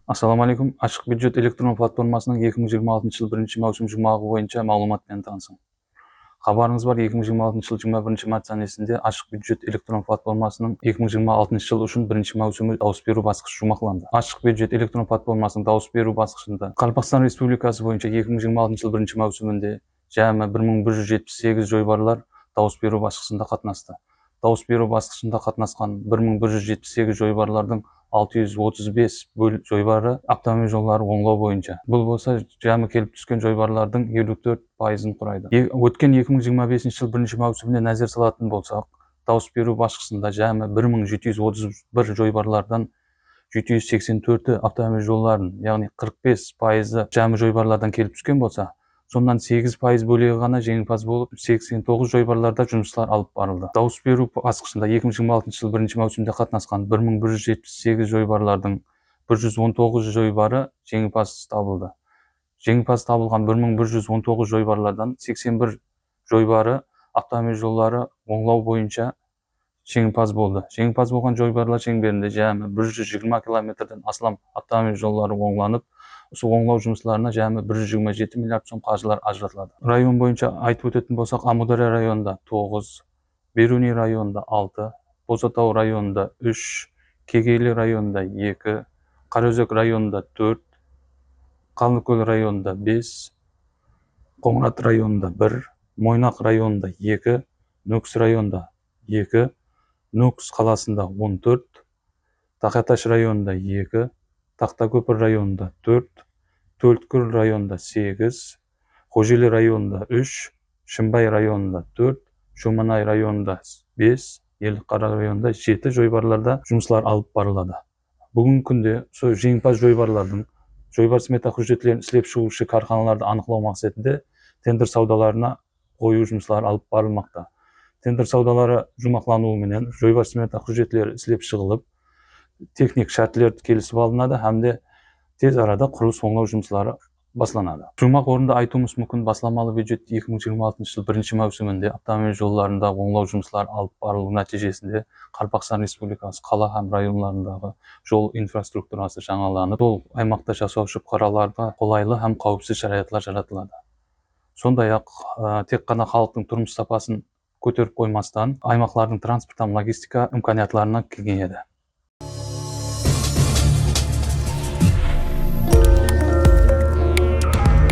Assalamu alaikum. Ашық бюджет электron платформасының 2026 жыл 1 маусым жұмағы бойынша мәліметпен танысың. Хабарыңыз бар, 2026 жыл 21 март санесінде ашық бюджет электron платформасының 2026 жыл үшін 1 маусымы дауыс беру басқышы жұмақланды. Ашық бюджет электron платформасының дауыс беру басқышында Қазақстан Республикасы бойынша 2026 жыл 1 маусымында жамы 1178 жойбарлар дауыс беру басқышында қатынасты. Дауыс беру басқышында қатынасқан 1178 жойбарлардың 635 жойбары автомобиль жолдары оңлау бойынша. Бұл болса, жамы келіп түскен жойбарлардың 54%-ын құрайды. Өткен 2025 жыл 1 маусымында назар салатын болсақ, дауыс беру басқышында жамы 1731 жойбарлардан 784 автомобиль жолдарын, яғни 45% жамы жойбарлардан келіп түскен болса, сондан 8% бөлігі ғана жеңімпаз болып, 89 жойбарларда жұмыстар алып барылды. Дауыс беру басқышында 2026 жыл 1 маусымда қатынасқан 1178 жойбарлардың 119 жойбары жеңімпаз табылды. Жеңімпаз табылған 1119 жойбарлардан 81 жойбары автомобиль жолдары оңлау бойынша жеңімпаз болды. Жеңімпаз болған жойбарлар шеңберінде жамы 120 километрден астам автомобиль жолдары оңланып, осы оңлау жұмыстарына жамы 127 миллиард сом қаржылар ажыратылады. Район бойынша айтып өтетін болсақ, Амудария районында 9, Беруни районында 6, Бозатау районында 3, Кегейлі районында 2, Қараөзек районында 4, Қалынкөл районында 5, Қоңырат районында 1, Мойнақ районында 2, Нөкіс районында 2, Нөкіс қаласында 14, Тақаташ районында 2, Тақтакөпір районында 4, Төлткүл районында 8, Қожелі районында 3, Шымбай районында 4, Шоманай районында 5, Елқара районында 7 жойбарларда жұмыслар алып барылады. Бүгінгі күнде сол жеңімпаз жойбарлардың жойбар смета құжаттарын ісілеп шығушы карханаларды анықтау мақсатында тендер саудаларына қою жұмыстары алып барылмақта. Тендер саудалары жұмақлануыменен жойбар смета құжаттары ісілеп шығылып, техник шарттар келісіп алынады, hamda tez arada құрылыс оңлау жұмыстары басланады. Жұмақ орында айтуымыз мүмкін, басламалы бюджет 2026 жыл 1 маусымында автомобиль жолдарында оңлау жұмыстары алып барылу нәтижесінде Қазақстан Республикасы қала һәм районларындағы жол инфраструктурасы жаңаланып, ол аймақта жасаушы қалаларға қолайлы һәм қауіпсіз шарайатлар жаратылады. Сондай-ақ тек қана халықтың тұрмыс сапасын көтеріп қоймастан, аймақлардың транспорт һәм логистика имканиятларына кеңейеді.